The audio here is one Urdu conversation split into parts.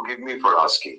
forgive me for asking.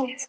Yes.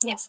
Yes.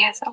Yes, sir.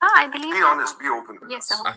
I believe. Be honest, be open. Yes, sir.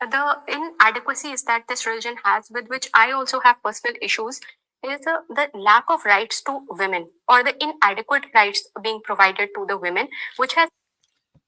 the inadequacies that this religion has, with which I also have personal issues, is the lack of rights to women, or the inadequate rights being provided to the women, which has.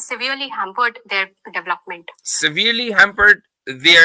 severely hampered their development. severely hampered their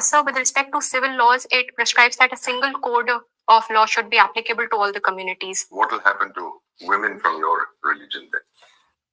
Sir, with respect to civil laws, it prescribes that a single code of law should be applicable to all the communities. What will happen to women from your religion then?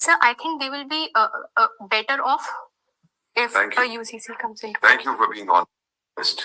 Sir, I think they will be better off if Thank a you. UCC comes in. Thank you for being honest.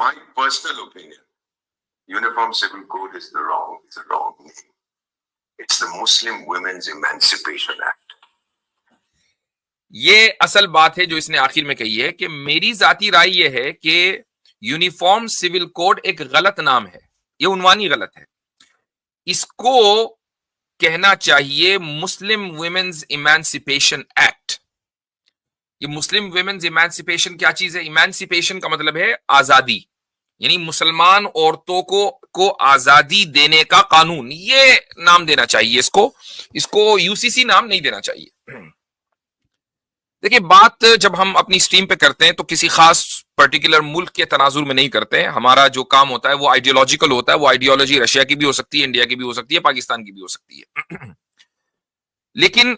my personal opinion, Uniform Civil Code is a wrong name. It's the Muslim Women's Emancipation Act. یہ اصل بات ہے جو اس نے آخر میں کہی ہے کہ میری ذاتی رائے یہ ہے کہ یونیفارم سول کوڈ ایک غلط نام ہے, یہ عنوانی غلط ہے. اس کو کہنا چاہیے مسلم ویمنز ایمانسیپیشن ایکٹ. یہ مسلم ویمنز ایمانسیپیشن کیا چیز ہے؟ ایمانسیپیشن کا مطلب ہے آزادی, یعنی مسلمان عورتوں کو آزادی دینے کا قانون, یہ نام دینا چاہیے اس کو یو سی سی نام نہیں دینا چاہیے. دیکھیں, بات جب ہم اپنی سٹریم پہ کرتے ہیں تو کسی خاص پرٹیکولر ملک کے تناظر میں نہیں کرتے ہیں. ہمارا جو کام ہوتا ہے وہ آئیڈیولوجیکل ہوتا ہے. وہ آئیڈیولوجی رشیا کی بھی ہو سکتی ہے, انڈیا کی بھی ہو سکتی ہے, پاکستان کی بھی ہو سکتی ہے. لیکن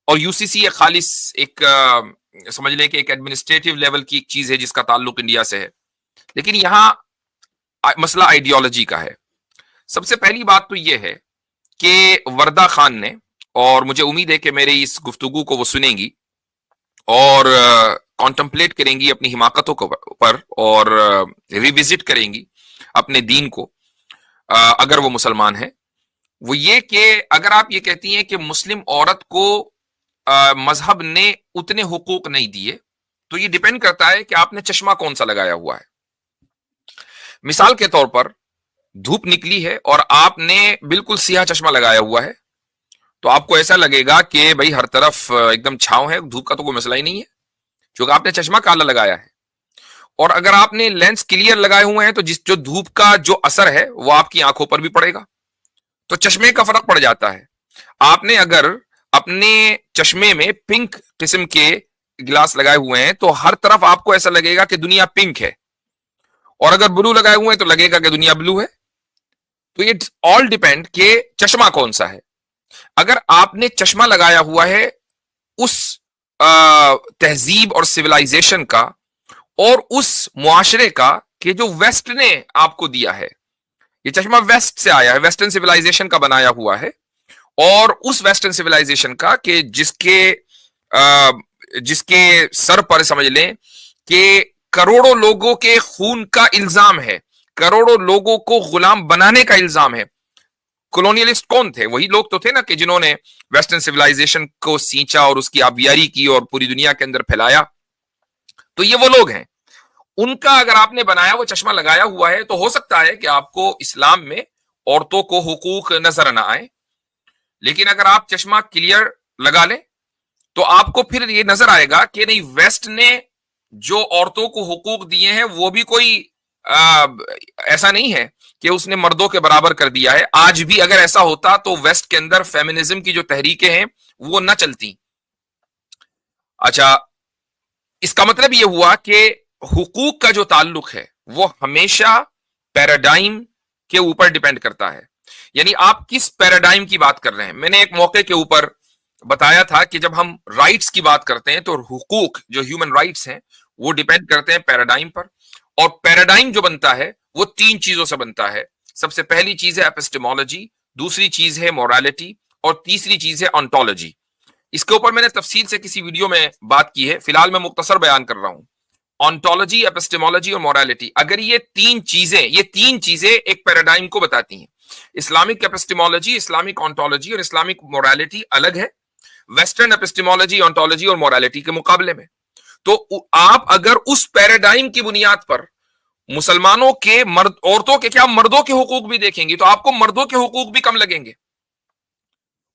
اور یو سی سی ایک خالص ایک سمجھ لیں کہ ایک ایڈمنسٹریٹو لیول کی ایک چیز ہے جس کا تعلق انڈیا سے ہے. لیکن یہاں مسئلہ آئیڈیولوجی کا ہے. سب سے پہلی بات تو یہ ہے کہ وردہ خان نے, اور مجھے امید ہے کہ میری اس گفتگو کو وہ سنیں گی اور کانٹمپلیٹ کریں گی اپنی حماقتوں پر, اور ریوزٹ کریں گی اپنے دین کو اگر وہ مسلمان ہیں. وہ یہ کہ اگر آپ یہ کہتی ہیں کہ مسلم عورت کو مذہب نے اتنے حقوق نہیں دیے, تو یہ ڈیپینڈ کرتا ہے کہ آپ نے چشمہ کون سا لگایا ہوا ہے. مثال کے طور پر دھوپ نکلی ہے اور آپ نے بالکل سیاہ چشمہ لگایا ہوا ہے, تو آپ کو ایسا لگے گا کہ بھائی ہر طرف ایک دم چھاؤں ہے, دھوپ کا تو کوئی مسئلہ ہی نہیں ہے, کیونکہ آپ نے چشمہ کالا لگایا ہے. اور اگر آپ نے لینس کلیئر لگائے ہوئے ہیں تو جو دھوپ کا جو اثر ہے وہ آپ کی آنکھوں پر بھی پڑے گا, تو چشمے کا فرق پڑ جاتا ہے. آپ نے اگر اپنے چشمے میں پنک قسم کے گلاس لگائے ہوئے ہیں تو ہر طرف آپ کو ایسا لگے گا کہ دنیا پنک ہے, اور اگر بلو لگائے ہوئے ہیں تو لگے گا کہ دنیا بلو ہے. تو یہ آل ڈیپینڈ کہ چشمہ کون سا ہے. اگر آپ نے چشمہ لگایا ہوا ہے اس تہذیب اور سویلائزیشن کا اور اس معاشرے کا کہ جو ویسٹ نے آپ کو دیا ہے, یہ چشمہ ویسٹ سے آیا ہے, ویسٹرن سویلائزیشن کا بنایا ہوا ہے, اور اس ویسٹرن سویلائزیشن کا کہ جس کے سر پر سمجھ لیں کہ کروڑوں لوگوں کے خون کا الزام ہے, کروڑوں لوگوں کو غلام بنانے کا الزام ہے. کولونیلسٹ کون تھے؟ وہی لوگ تو تھے نا کہ جنہوں نے ویسٹرن سویلائزیشن کو سینچا اور اس کی آبیاری کی اور پوری دنیا کے اندر پھیلایا. تو یہ وہ لوگ ہیں, ان کا اگر آپ نے بنایا وہ چشمہ لگایا ہوا ہے تو ہو سکتا ہے کہ آپ کو اسلام میں عورتوں کو حقوق نظر نہ آئے. لیکن اگر آپ چشمہ کلیئر لگا لیں تو آپ کو پھر یہ نظر آئے گا کہ نہیں, ویسٹ نے جو عورتوں کو حقوق دیے ہیں وہ بھی کوئی ایسا نہیں ہے کہ اس نے مردوں کے برابر کر دیا ہے. آج بھی اگر ایسا ہوتا تو ویسٹ کے اندر فیمنزم کی جو تحریکیں ہیں وہ نہ چلتی. اچھا, اس کا مطلب یہ ہوا کہ حقوق کا جو تعلق ہے وہ ہمیشہ پیراڈائم کے اوپر ڈیپینڈ کرتا ہے. یعنی آپ کس پیراڈائم کی بات کر رہے ہیں. میں نے ایک موقع کے اوپر بتایا تھا کہ جب ہم رائٹس کی بات کرتے ہیں تو حقوق جو ہیومن رائٹس ہیں وہ ڈیپینڈ کرتے ہیں پیراڈائم پر, اور پیراڈائم جو بنتا ہے وہ 3 چیزوں سے بنتا ہے. سب سے پہلی چیز ہے ایپسٹیمولوجی, دوسری چیز ہے مورالٹی, اور تیسری چیز ہے آنٹولوجی. اس کے اوپر میں نے تفصیل سے کسی ویڈیو میں بات کی ہے, فی الحال میں مختصر بیان کر رہا ہوں. آنٹولوجی, ایپسٹیمولوجی اور مورالٹی, اگر یہ تین چیزیں ایک پیراڈائم کو بتاتی ہیں. اسلامک ایپسٹیمولوجی, اسلامک آنٹولوجی اور اسلامک مورالٹی الگ ہے ویسٹرن ایپسٹیمولوجی, آنٹولوجی اور مورالٹی کے مقابلے میں. تو آپ اگر اس پیراڈائم کی بنیاد پر مسلمانوں کے عورتوں کے کیا مردوں کے حقوق بھی دیکھیں گی تو آپ کو مردوں کے حقوق بھی کم لگیں گے.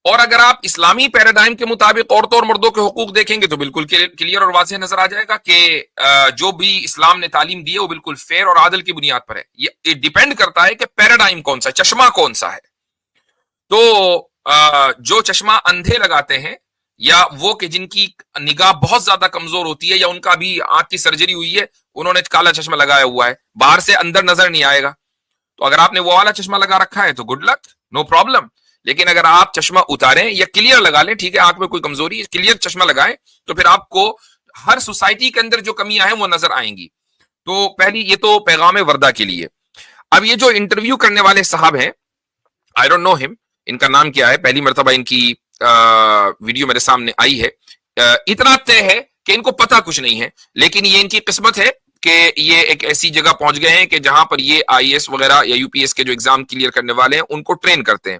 اور اگر آپ اسلامی پیراڈائم کے مطابق عورتوں اور مردوں کے حقوق دیکھیں گے تو بالکل کلیئر اور واضح نظر آ جائے گا کہ جو بھی اسلام نے تعلیم دی ہے وہ بالکل فیئر اور عادل کی بنیاد پر ہے. یہ ڈیپینڈ کرتا ہے کہ پیراڈائم کون سا, چشمہ کون سا ہے. تو جو چشمہ اندھے لگاتے ہیں یا وہ کہ جن کی نگاہ بہت زیادہ کمزور ہوتی ہے یا ان کا بھی آنکھ کی سرجری ہوئی ہے, انہوں نے کالا چشمہ لگایا ہوا ہے, باہر سے اندر نظر نہیں آئے گا. تو اگر آپ نے وہ والا چشمہ لگا رکھا ہے تو گڈ لک, نو پرابلم. لیکن اگر آپ چشمہ اتاریں یا کلیئر لگا لیں, ٹھیک ہے آنکھ میں کوئی کمزوری ہے, کلیئر چشمہ لگائیں, تو پھر آپ کو ہر سوسائٹی کے اندر جو کمیاں ہیں وہ نظر آئیں گی. تو پہلی یہ تو پیغام وردہ کے لیے. اب یہ جو انٹرویو کرنے والے صاحب ہیں, آئی ڈونٹ نو ہم, ان کا نام کیا ہے, پہلی مرتبہ ان کی ویڈیو میرے سامنے آئی ہے. اتنا طے ہے کہ ان کو پتہ کچھ نہیں ہے, لیکن یہ ان کی قسمت ہے کہ یہ ایک ایسی جگہ پہنچ گئے ہیں کہ جہاں پر یہ آئی ایس وغیرہ یا یو پی ایس کے جو ایگزام کلیئر کرنے والے ہیں ان کو ٹرین کرتے ہیں.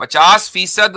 50%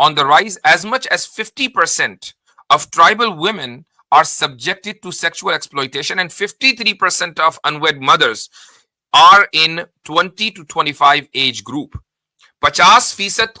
on the rise. As much as 50% of tribal women are subjected to sexual exploitation and 53% of unwed mothers are in 20 to 25 age group. 50%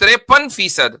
53%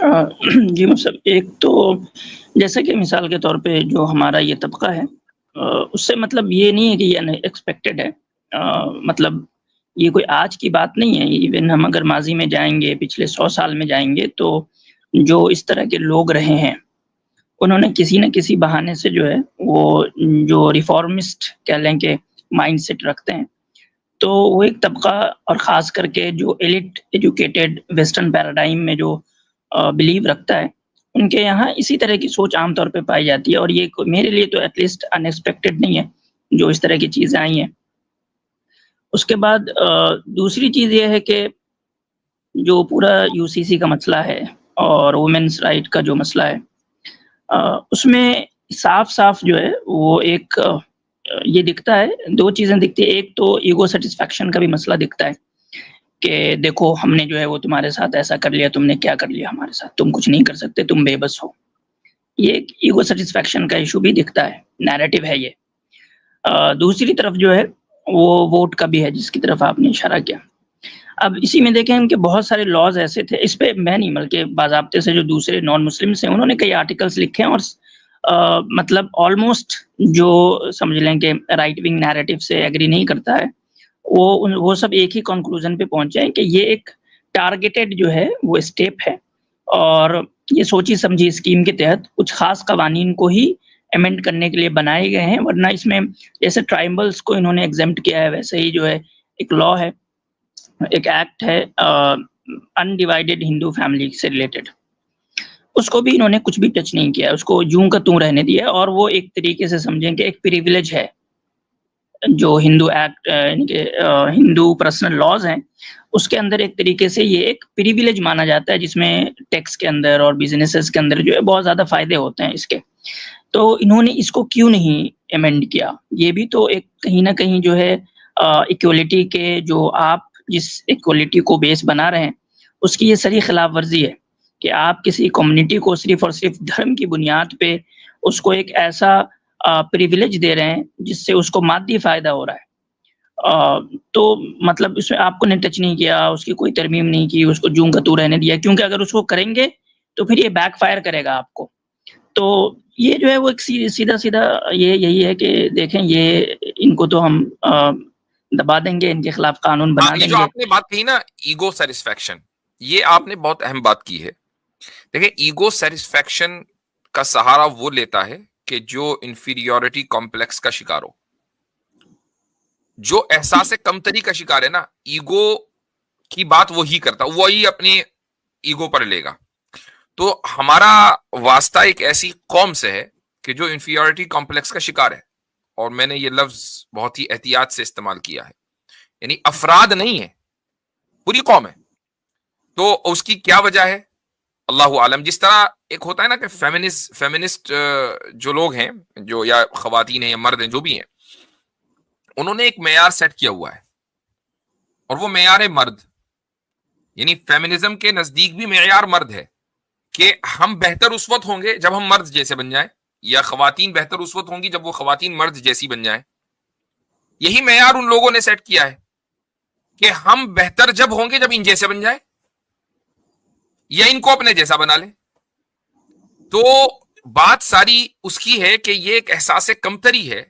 جی مطلب ایک تو جیسا کہ مثال کے طور پہ جو ہمارا یہ طبقہ ہے اس سے مطلب یہ نہیں ہے کہ یہ ایکسپیکٹڈ ہے، مطلب یہ کوئی آج کی بات نہیں ہے. ایون ہم اگر ماضی میں جائیں گے، پچھلے 100 سال میں جائیں گے، تو جو اس طرح کے لوگ رہے ہیں انہوں نے کسی نہ کسی بہانے سے جو ہے وہ جو ریفارمسٹ کہہ لیں کہ مائنڈ سیٹ رکھتے ہیں، تو وہ ایک طبقہ اور خاص کر کے جو ایلیٹ ایجوکیٹڈ ویسٹرن پیراڈائم میں جو بلیو رکھتا ہے، ان کے یہاں اسی طرح کی سوچ عام طور پہ پائی جاتی ہے. اور یہ میرے لیے تو ایٹ لیسٹ ان ایکسپیکٹڈ نہیں ہے جو اس طرح کی چیزیں آئی ہیں. اس کے بعد دوسری چیز یہ ہے کہ جو پورا یو سی سی کا مسئلہ ہے اور وومنس رائٹ کا جو مسئلہ ہے، اس میں صاف صاف جو ہے وہ ایک یہ دکھتا ہے، دو چیزیں دکھتی ہیں. ایک تو ایگو سیٹسفیکشن کا بھی مسئلہ دکھتا ہے کہ دیکھو ہم نے جو ہے وہ تمہارے ساتھ ایسا کر لیا، تم نے کیا کر لیا ہمارے ساتھ، تم کچھ نہیں کر سکتے، تم بے بس ہو. یہ ایک ایگو سیٹسفیکشن کا ایشو بھی دکھتا ہے، نیریٹو ہے یہ. دوسری طرف جو ہے وہ ووٹ کا بھی ہے، جس کی طرف آپ نے اشارہ کیا. اب اسی میں دیکھیں کہ بہت سارے لاز ایسے تھے، اس پہ میں نہیں بلکہ باضابطے سے جو دوسرے نان مسلمس ہیں انہوں نے کئی آرٹیکلس لکھے ہیں، اور مطلب آلموسٹ جو سمجھ لیں کہ رائٹ ونگ نیریٹو سے ایگری نہیں کرتا ہے، وہ سب ایک ہی کنکلوژن پہ پہنچے ہیں کہ یہ ایک ٹارگیٹڈ جو ہے وہ اسٹیپ ہے، اور یہ سوچی سمجھی اسکیم کے تحت کچھ خاص قوانین کو ہی ایمنڈ کرنے کے لیے بنائے گئے ہیں. ورنہ اس میں جیسے ٹرائبلس کو انہوں نے ایگزمپٹ کیا ہے، ویسے ہی جو ہے ایک لا ہے، ایک ایکٹ ہے انڈیوائڈیڈ ہندو فیملی سے ریلیٹڈ، اس کو بھی انہوں نے کچھ بھی ٹچ نہیں کیا، اس کو یوں کا توں رہنے دیا. اور وہ ایک طریقے سے سمجھیں کہ ایک پریویلیج ہے جو ہندو ایکٹ یعنی کہ ہندو پرسنل لاز ہیں، اس کے اندر ایک طریقے سے یہ ایک پریویلیج مانا جاتا ہے، جس میں ٹیکس کے اندر اور بزنسز کے اندر جو ہے بہت زیادہ فائدے ہوتے ہیں اس کے. تو انہوں نے اس کو کیوں نہیں ایمنڈ کیا؟ یہ بھی تو ایک کہیں نہ کہیں جو ہے ایکولیٹی کے جو آپ جس ایکولیٹی کو بیس بنا رہے ہیں اس کی یہ سری خلاف ورزی ہے کہ آپ کسی کمیونٹی کو صرف اور صرف دھرم کی بنیاد پہ اس کو ایک ایسا پریویلیج دے رہے ہیں جس سے اس کو مادی فائدہ ہو رہا ہے. تو مطلب اس میں آپ کو نے ٹچ نہیں کیا، اس کی کوئی ترمیم نہیں کی، اس کو جوں کا تو رہنے دیا، کیونکہ اگر اس کو کریں گے تو پھر یہ بیک فائر کرے گا آپ کو. تو یہ جو ہے وہ ایک سیدھا سیدھا یہی ہے کہ دیکھیں یہ ان کو تو ہم دبا دیں گے، ان کے خلاف قانون بنا دیں گے. جو آپ نے بات کہی نا ایگو سیٹسفیکشن، یہ آپ نے بہت اہم بات کی ہے. دیکھیں ایگو سیٹسفیکشن کا سہارا وہ لیتا ہے کہ جو انفیریورٹی کمپلیکس کا شکار ہو، جو احساس کمتری کا شکار ہے نا، ایگو کی بات وہی کرتا، وہی اپنے ایگو پر لے گا. تو ہمارا واسطہ ایک ایسی قوم سے ہے کہ جو انفیریورٹی کمپلیکس کا شکار ہے، اور میں نے یہ لفظ بہت ہی احتیاط سے استعمال کیا ہے، یعنی افراد نہیں ہے، پوری قوم ہے. تو اس کی کیا وجہ ہے اللہ عالم. جس طرح ایک ہوتا ہے نا کہ فیمنسٹ جو لوگ ہیں، جو یا خواتین ہیں یا مرد ہیں جو بھی ہیں، انہوں نے ایک معیار سیٹ کیا ہوا ہے، اور وہ معیار ہے مرد. یعنی فیمنزم کے نزدیک بھی معیار مرد ہے کہ ہم بہتر اس وقت ہوں گے جب ہم مرد جیسے بن جائیں، یا خواتین بہتر اس وقت ہوں گی جب وہ خواتین مرد جیسی بن جائیں. یہی معیار ان لوگوں نے سیٹ کیا ہے کہ ہم بہتر جب ہوں گے جب ان جیسے بن جائیں یا ان کو اپنے جیسا بنا لیں. تو بات ساری اس کی ہے کہ یہ ایک احساس کمتری ہے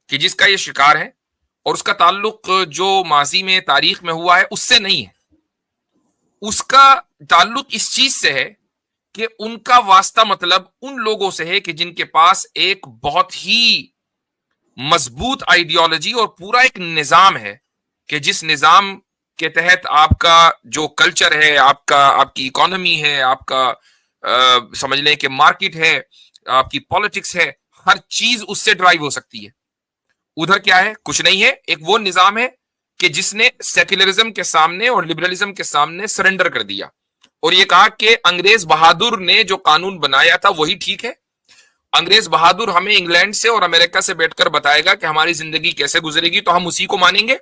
کہ جس کا یہ شکار ہے، اور اس کا تعلق جو ماضی میں تاریخ میں ہوا ہے اس سے نہیں ہے. اس کا تعلق اس چیز سے ہے کہ ان کا واسطہ مطلب ان لوگوں سے ہے کہ جن کے پاس ایک بہت ہی مضبوط آئیڈیالوجی اور پورا ایک نظام ہے، کہ جس نظام کے تحت آپ کا جو کلچر ہے، آپ کی اکانومی ہے، آپ کا سمجھ لیں کہ مارکیٹ ہے، آپ کی پالیٹکس ہے، ہر چیز اس سے ڈرائیو ہو سکتی ہے. ادھر کیا ہے؟ کچھ نہیں ہے. ایک وہ نظام ہے کہ جس نے سیکولرزم کے سامنے اور لبرلزم کے سامنے سرنڈر کر دیا، اور یہ کہا کہ انگریز بہادر نے جو قانون بنایا تھا وہی ٹھیک ہے. انگریز بہادر ہمیں انگلینڈ سے اور امریکہ سے بیٹھ کر بتائے گا کہ ہماری زندگی کیسے گزرے گی، تو ہم اسی کو مانیں گے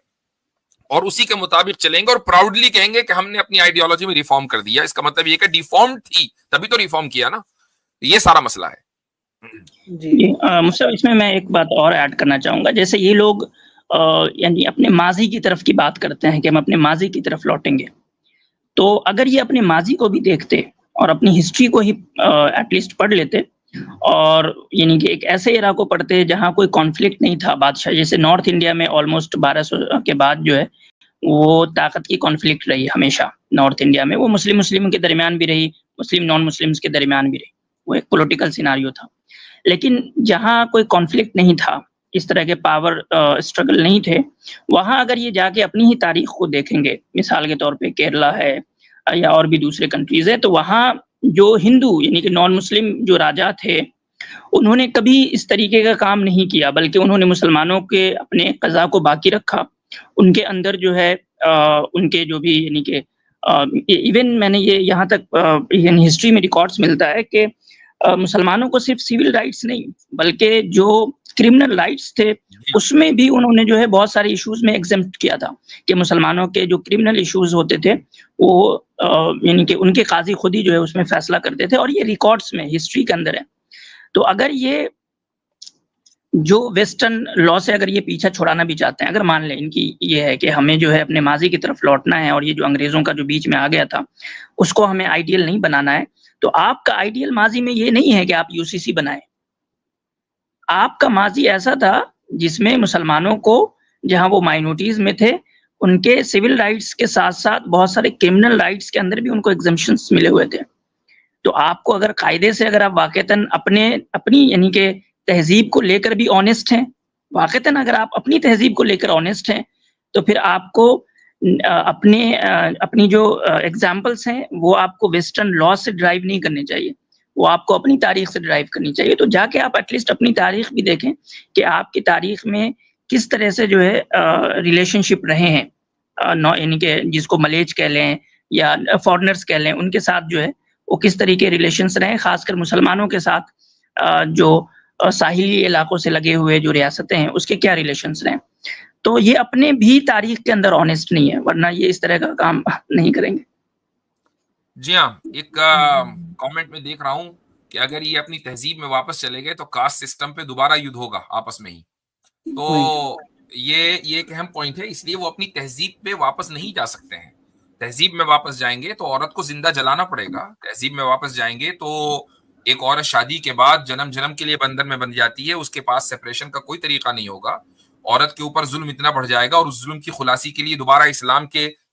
اور اسی کے مطابق چلیں گے، اور پراؤڈلی کہیں گے کہ ہم نے اپنی آئیڈیالوجی میں ریفارم کر دیا. اس کا مطلب یہ کہ ڈیفارم تھی تبھی تو ریفارم کیا نا. یہ سارا مسئلہ ہے. جی مصطفیٰ، اس میں ایک بات اور ایڈ کرنا چاہوں گا. جیسے یہ لوگ یعنی اپنے ماضی کی طرف کی بات کرتے ہیں کہ ہم اپنے ماضی کی طرف لوٹیں گے، تو اگر یہ اپنے ماضی کو بھی دیکھتے اور اپنی ہسٹری کو ہی ایٹ لیسٹ پڑھ لیتے اور یعنی کہ ایک ایسے ایرا کو پڑھتے جہاں کوئی کانفلکٹ نہیں تھا بادشاہ. جیسے نارتھ انڈیا میں آلموسٹ 1200 کے بعد جو ہے وہ طاقت کی کانفلکٹ رہی ہمیشہ. نارتھ انڈیا میں وہ مسلم کے درمیان بھی رہی, مسلم نان مسلمس کے درمیان بھی رہی, وہ ایک پولیٹیکل سیناریو تھا. لیکن جہاں کوئی کانفلکٹ نہیں تھا, اس طرح کے پاور اسٹرگل نہیں تھے, وہاں اگر یہ جا کے اپنی ہی تاریخ کو دیکھیں گے, مثال کے طور پہ کیرلا ہے یا اور بھی دوسرے کنٹریز ہے, تو وہاں جو ہندو یعنی کہ نان مسلم جو راجا تھے انہوں نے کبھی اس طریقے کا کام نہیں کیا, بلکہ انہوں نے مسلمانوں کے اپنے قضا کو باقی رکھا. ان کے اندر جو ہے ان کے جو بھی یعنی کہ ایون میں نے یہ یہاں تک یعنی ہسٹری میں ریکارڈز ملتا ہے کہ مسلمانوں کو صرف سول رائٹس نہیں بلکہ جو کرمنل رائٹس تھے اس میں بھی انہوں نے جو ہے بہت سارے ایشوز میں ایگزمپٹ کیا تھا کہ مسلمانوں کے جو کرمنل ایشوز ہوتے تھے وہ یعنی کہ ان کے قاضی خود ہی جو ہے اس میں فیصلہ کرتے تھے, اور یہ ریکارڈز میں ہسٹری کے اندر ہے. تو اگر یہ جو ویسٹرن لا سے اگر یہ پیچھا چھڑانا بھی چاہتے ہیں, اگر مان لیں ان کی یہ ہے کہ ہمیں جو ہے اپنے ماضی کی طرف لوٹنا ہے اور یہ جو انگریزوں کا جو بیچ میں آ گیا تھا اس کو ہمیں آئیڈیل نہیں بنانا ہے, تو آپ کا آئیڈیل ماضی میں یہ نہیں ہے کہ آپ UCC بنائیں. آپ کا ماضی ایسا تھا جس میں مسلمانوں کو, جہاں وہ مائنورٹیز میں تھے, ان کے سول رائٹس کے ساتھ ساتھ بہت سارے کرمنل رائٹس کے اندر بھی ان کو ایگزمپشنز ملے ہوئے تھے. تو آپ کو اگر قاعدے سے اگر آپ واقعتاً اپنی یعنی کہ تہذیب کو لے کر بھی آنےسٹ ہیں, واقعتاً اگر آپ اپنی تہذیب کو لے کر آنےسٹ ہیں, تو پھر آپ کو اپنی جو ایگزامپلس ہیں وہ آپ کو ویسٹرن لا سے ڈرائیو نہیں کرنے چاہیے, وہ آپ کو اپنی تاریخ سے ڈرائیو کرنی چاہیے. تو جا کے آپ ایٹ لیسٹ اپنی تاریخ بھی دیکھیں کہ آپ کی تاریخ میں کس طرح سے جو ہے ریلیشن شپ رہے ہیں, یعنی کہ جس کو ملیچ کہہ لیں یا فارنرز کہہ لیں, ان کے ساتھ جو ہے وہ کس طریقے ریلیشنز رہے, خاص کر مسلمانوں کے ساتھ جو ساحلی علاقوں سے لگے ہوئے جو ریاستیں ہیں اس کے کیا ریلیشنز رہے. تو یہ اپنے بھی تاریخ کے اندر آنےسٹ نہیں ہے, ورنہ یہ اس طرح کا کام نہیں کریں گے. جی ہاں, ایک کامنٹ میں دیکھ رہا ہوں کہ اگر یہ اپنی تہذیب میں واپس چلے گئے تو کاسٹ سسٹم پہ دوبارہ یدھ ہوگا آپس میں ہی. تو یہ ایک اہم پوائنٹ ہے, اس لیے وہ اپنی تہذیب پہ واپس نہیں جا سکتے ہیں. تہذیب میں واپس جائیں گے تو عورت کو زندہ جلانا پڑے گا. تہذیب میں واپس جائیں گے تو ایک عورت شادی کے بعد جنم کے لیے بندھن میں بندھ جاتی ہے, اس کے پاس سیپریشن کا کوئی طریقہ نہیں ہوگا. عورت کے اوپر ظلم اتنا بڑھ جائے گا, اور اس ظلم کی خلاصی کے لیے دوبارہ اسلام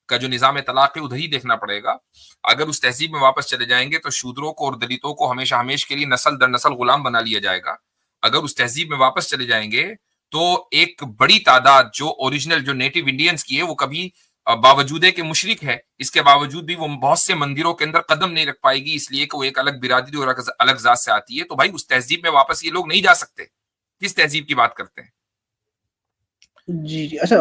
کا جو نظام طلاق ہے ادھر ہی دیکھنا پڑے گا. اگر اس تہذیب میں واپس چلے جائیں گے تو شودروں کو اور دلتوں کو ہمیشہ کے لیے نسل در نسل غلام بنا لیا جائے گا. اگر اس تہذیب میں واپس چلے جائیں گے تو ایک بڑی تعداد جو اوریجنل جو نیٹو انڈینز کی ہے وہ کبھی باوجود ہے کہ مشرک ہے, اس کے باوجود بھی وہ بہت سے مندروں کے اندر قدم نہیں رکھ پائے گی, اس لیے کہ وہ ایک الگ برادری اور الگ ذات سے آتی ہے. تو بھائی اس تہذیب میں واپس یہ لوگ نہیں جا سکتے. کس تہذیب کی بات کرتے ہیں؟ جی اچھا,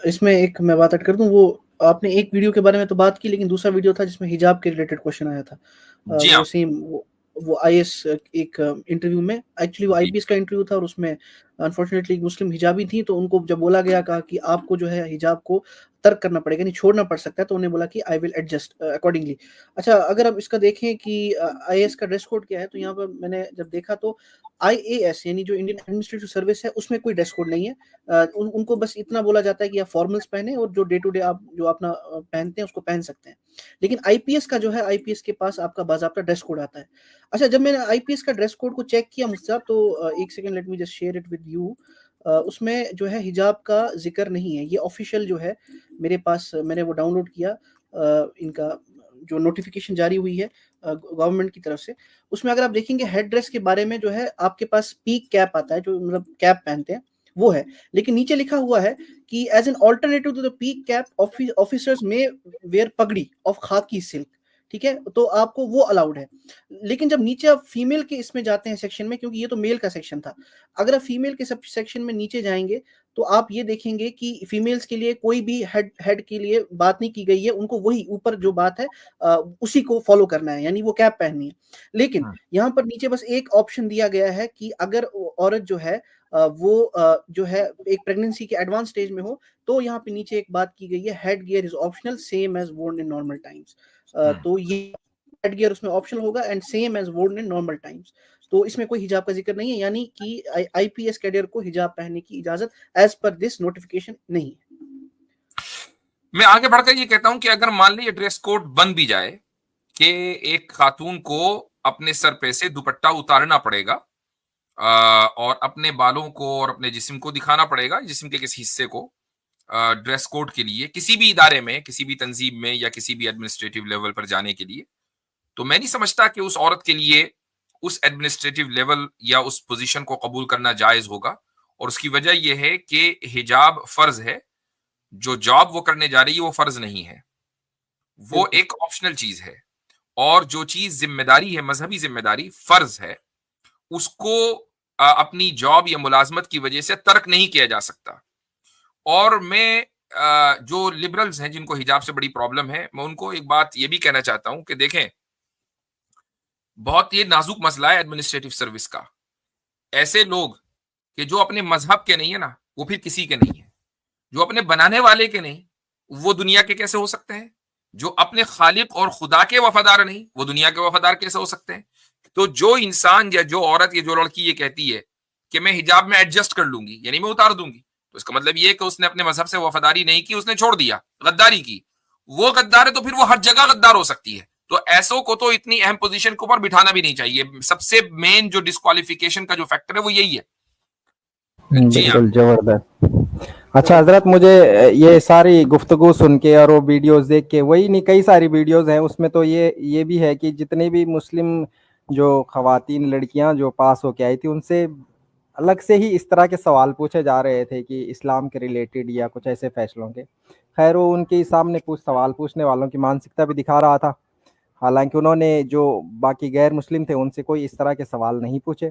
اس میں ایک میں بات ایڈ کر دوں. وہ آپ نے ایک ویڈیو کے بارے میں تو بات کی, لیکن دوسرا ویڈیو تھا جس میں حجاب کے ریلیٹڈ کوشچن آیا تھا. جی ہاں, وہ IS ایک انٹرویو میں, ایکچولی وہ IPS کا انٹرویو تھا, اور اس میں انفارچونیٹلی مسلم حجابی تھی, تو ان کو جب بولا گیا کہا کہ آپ کو جو ہے حجاب کو ترک کرنا پڑے گا, نہیں چھوڑنا پڑ سکتا ہے, تو انہوں نے بولا کہ I will adjust accordingly. اچھا, اگر آپ اس کا دیکھیں کہ IAS کا ڈریس کوڈ کیا ہے, تو یہاں پر میں نے جب دیکھا تو IAS یعنی جو انڈین ایڈمنسٹریٹو سروس ہے اس میں کوئی ڈریس کوڈ نہیں ہے. ان کو بس اتنا بولا جاتا ہے کہ آپ فارملس پہنیں اور جو ڈے ٹو ڈے آپ جو اپنا پہنتے ہیں اس کو پہن سکتے ہیں. لیکن IPS کا جو ہے, IPS کے پاس آپ کا باضابطہ ڈریس کوڈ آتا ہے. اچھا, جب میں نے IPS کا ڈریس کوڈ کو چیک کیا مجھ سے, تو ایک second let me just share it with you. اس میں جو ہے حجاب کا ذکر نہیں ہے. یہ آفیشیل جو ہے میرے پاس, میں نے وہ ڈاؤن لوڈ کیا, ان کا جو نوٹیفیکیشن جاری ہوئی ہے گورنمنٹ کی طرف سے, اس میں اگر آپ دیکھیں گے ہیڈ ڈریس کے بارے میں جو ہے آپ کے پاس پیک کیپ آتا ہے, جو مطلب کیپ پہنتے ہیں وہ ہے, لیکن نیچے لکھا ہوا ہے کہ as an alternative to the peak cap officers may wear pagri of khaki silk. ٹھیک ہے, تو آپ کو وہ الاؤڈ ہے. لیکن جب نیچے آپ فیمیل کے اس میں جاتے ہیں سیکشن میں, کیونکہ یہ تو میل کا سیکشن تھا, اگر آپ فیمیل کے سیکشن میں نیچے جائیں گے تو آپ یہ دیکھیں گے کہ فیمیلز کے لیے کوئی بھی ہیڈ کے لیے بات نہیں کی گئی ہے. ان کو وہی اوپر جو بات ہے اسی کو فالو کرنا ہے, یعنی وہ کیپ پہننی ہے. لیکن یہاں پر نیچے بس ایک آپشن دیا گیا ہے کہ اگر عورت جو ہے وہ جو ہے ایک پریگننسی کے ایڈوانس سٹیج میں ہو, تو یہاں پہ نیچے ایک بات کی گئی ہے, head gear is optional same as worn in normal times. تو یہ ہیڈ گیئر اس میں آپشنل ہوگا and same as worn in normal times. تو اس میں کوئی حجاب کا ذکر نہیں ہے, یعنی کہ IPS کیڈر کو حجاب پہننے کی اجازت ایز پر دس نوٹیفیکیشن نہیں ہے. میں آگے بڑھ کر یہ کہتا ہوں کہ اگر مان لیں یہ ڈریس کوڈ بن بھی جائے کہ ایک خاتون کو اپنے سر پہ سے دوپٹہ اتارنا پڑے گا اور اپنے بالوں کو اور اپنے جسم کو دکھانا پڑے گا, جسم کے کسی حصے کو ڈریس کوڈ کے لیے, کسی بھی ادارے میں, کسی بھی تنظیم میں یا کسی بھی ایڈمنسٹریٹو لیول پر جانے کے لیے. تو میں نہیں سمجھتا کہ اس عورت کے لیے اس ایڈمنسٹریٹو لیول یا اس پوزیشن کو قبول کرنا جائز ہوگا, اور اس کی وجہ یہ ہے کہ حجاب فرض ہے, جو جاب وہ کرنے جا رہی ہے وہ فرض نہیں ہے, وہ ایک آپشنل چیز ہے, اور جو چیز ذمہ داری ہے, مذہبی ذمہ داری, فرض ہے, اس کو اپنی جاب یا ملازمت کی وجہ سے ترک نہیں کیا جا سکتا. اور میں جو لبرلز ہیں جن کو حجاب سے بڑی پرابلم ہے, میں ان کو ایک بات یہ بھی کہنا چاہتا ہوں کہ دیکھیں, بہت یہ نازک مسئلہ ہے ایڈمنسٹریٹو سروس کا. ایسے لوگ کہ جو اپنے مذہب کے نہیں ہے نا, وہ پھر کسی کے نہیں ہیں. جو اپنے بنانے والے کے نہیں, وہ دنیا کے کیسے ہو سکتے ہیں؟ جو اپنے خالق اور خدا کے وفادار نہیں, وہ دنیا کے وفادار کیسے ہو سکتے ہیں؟ تو جو انسان یا جو عورت یا جو لڑکی یہ کہتی ہے کہ میں حجاب میں ایڈجسٹ کر لوں گی, یعنی میں اتار دوں گی, تو اس کا مطلب یہ کہ اس نے اپنے مذہب سے وفاداری نہیں کی, اس نے چھوڑ دیا, غداری کی. وہ غدار ہے تو پھر وہ ہر جگہ غدار ہو سکتی ہے. تو ایسوں کو تو اتنی اہم پوزیشن کے اوپر بٹھانا بھی نہیں چاہیے. سب سے مین جو ڈسکوالیفیکیشن کا جو فیکٹر ہے وہ یہی ہے. بالکل زبردست. اچھا حضرت, مجھے یہ ساری گفتگو سن کے اور وہ ویڈیوز دیکھ کے, وہی نہیں کئی ساری ویڈیوز ہیں, اس میں تو یہ بھی ہے کہ جتنے بھی مسلم جو خواتین لڑکیاں جو پاس ہو کے آئی تھی, ان سے الگ سے ہی اس طرح کے سوال پوچھے جا رہے تھے کہ اسلام کے ریلیٹڈ یا کچھ ایسے فیصلوں کے. خیر وہ ان کے سامنے سوال پوچھنے والوں کی مانسکتا بھی دکھا رہا تھا, حالانکہ انہوں نے جو باقی غیر مسلم تھے ان سے کوئی اس طرح کے سوال نہیں پوچھے.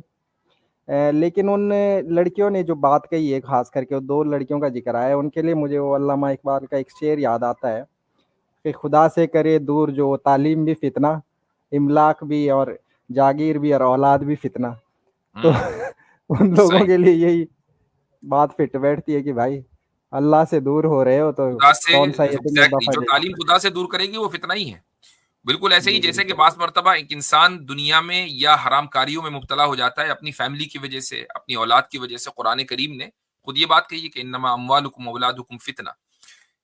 لیکن ان لڑکیوں نے جو بات کہی ہے, خاص کر کے وہ 2 لڑکیوں کا ذکر آیا, ان کے لیے مجھے وہ علامہ اقبال کا ایک شعر یاد آتا ہے کہ خدا سے کرے دور جو تعلیم بھی فتنہ, املاک بھی اور جاگیر بھی اور اولاد بھی فتنہ. تو ان لوگوں کے لیے یہی بات فٹ بیٹھتی ہے کہ بھائی اللہ سے دور ہو رہے ہو تو کون سا جو تعلیم خدا سے دور کرے گی وہ فتنہ ہی ہے. بالکل ایسے ہی جیسے کہ بعض مرتبہ ایک انسان دنیا میں یا حرام کاریوں میں مبتلا ہو جاتا ہے اپنی فیملی کی وجہ سے, اپنی اولاد کی وجہ سے. قرآن کریم نے خود یہ بات کہی ہے کہ انما اموالکم واولادکم فتنہ.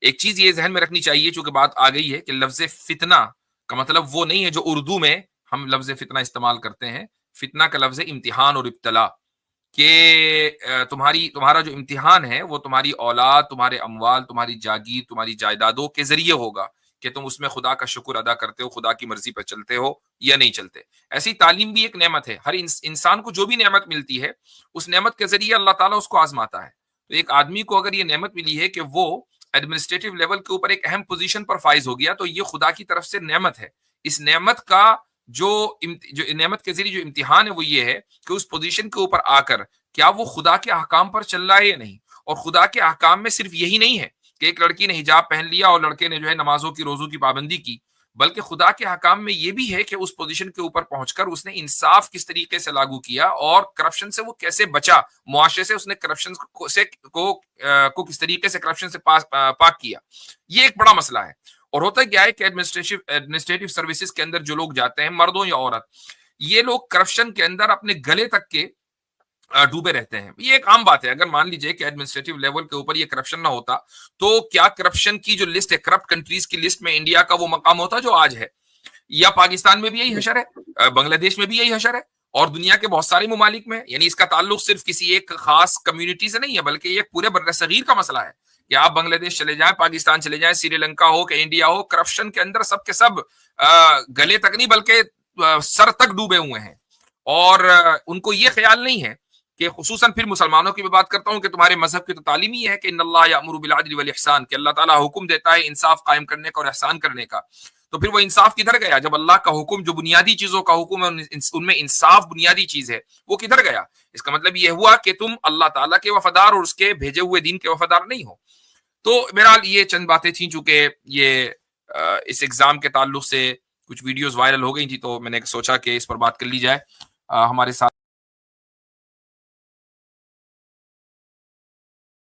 ایک چیز یہ ذہن میں رکھنی چاہیے, چونکہ بات آ گئی ہے, کہ لفظ فتنہ کا مطلب وہ نہیں ہے جو اردو میں ہم لفظ فتنہ استعمال کرتے ہیں. فتنہ کا لفظ امتحان اور ابتلا, کہ تمہارا جو امتحان ہے وہ تمہاری اولاد, تمہارے اموال, تمہاری جاگیر, تمہاری جائیدادوں کے ذریعے ہوگا کہ تم اس میں خدا کا شکر ادا کرتے ہو, خدا کی مرضی پر چلتے ہو یا نہیں چلتے. ایسی تعلیم بھی ایک نعمت ہے. ہر انسان کو جو بھی نعمت ملتی ہے اس نعمت کے ذریعے اللہ تعالیٰ اس کو آزماتا ہے. تو ایک آدمی کو اگر یہ نعمت ملی ہے کہ وہ ایڈمنسٹریٹو لیول کے اوپر ایک اہم پوزیشن پر فائز ہو گیا, تو یہ خدا کی طرف سے نعمت ہے. اس نعمت کا جو نعمت کے ذریعے جو امتحان ہے وہ یہ ہے کہ اس پوزیشن کے اوپر آ کر کیا وہ خدا کے احکام پر چل رہا ہے یا نہیں. اور خدا کے احکام میں صرف یہی نہیں ہے کہ ایک لڑکی نے حجاب پہن لیا اور لڑکے نے جو ہے نمازوں کی, روزوں کی پابندی کی, بلکہ خدا کے احکام میں یہ بھی ہے کہ اس پوزیشن کے اوپر پہنچ کر اس نے انصاف کس طریقے سے لاگو کیا اور کرپشن سے وہ کیسے بچا, معاشرے سے اس نے کرپشن کو کس طریقے سے کرپشن سے پاک کیا. یہ ایک بڑا مسئلہ ہے. اور ہوتا کیا ہے کہ ایڈمنسٹریٹو سروسز کے اندر جو لوگ جاتے ہیں, مردوں یا عورت, یہ لوگ کرپشن کے اندر اپنے گلے تک کے ڈوبے رہتے ہیں. یہ ایک عام بات ہے. اگر مان لیجئے کہ ایڈمنسٹریٹو لیول کے اوپر یہ کرپشن نہ ہوتا تو کیا کرپشن کی جو لسٹ ہے, کرپٹ کنٹریز کی لسٹ میں انڈیا کا وہ مقام ہوتا جو آج ہے؟ یا پاکستان میں بھی یہی حشر ہے, بنگلہ دیش میں بھی یہی حشر ہے, اور دنیا کے بہت سارے ممالک میں. یعنی اس کا تعلق صرف کسی ایک خاص کمیونٹی سے نہیں ہے, بلکہ یہ پورے بر صغیر کا مسئلہ ہے. کہ آپ بنگلہ دیش چلے جائیں, پاکستان چلے جائیں, سری لنکا ہو کہ انڈیا ہو, کرپشن کے اندر سب کے سب گلے تک نہیں بلکہ سر تک ڈوبے ہوئے ہیں. اور ان کو یہ خیال نہیں ہے کہ خصوصاً پھر مسلمانوں کی بھی بات کرتا ہوں کہ تمہارے مذہب کی تو تعلیم ہی ہے کہ ان اللہ یأمر بالعدل والاحسان, کہ اللہ تعالیٰ حکم دیتا ہے انصاف قائم کرنے کا اور احسان کرنے کا. تو پھر وہ انصاف کدھر گیا جب اللہ کا حکم جو بنیادی چیزوں کا حکم ہے ان میں انصاف بنیادی چیز ہے, وہ کدھر گیا؟ اس کا مطلب یہ ہوا کہ تم اللہ تعالیٰ کے وفادار اور اس کے بھیجے ہوئے دین کے وفادار نہیں ہو. تو بہرحال یہ چند باتیں تھیں, چونکہ یہ اس ایگزام کے تعلق سے کچھ ویڈیوز وائرل ہو گئی تھی تو میں نے سوچا کہ اس پر بات کر لی جائے. ہمارے ساتھ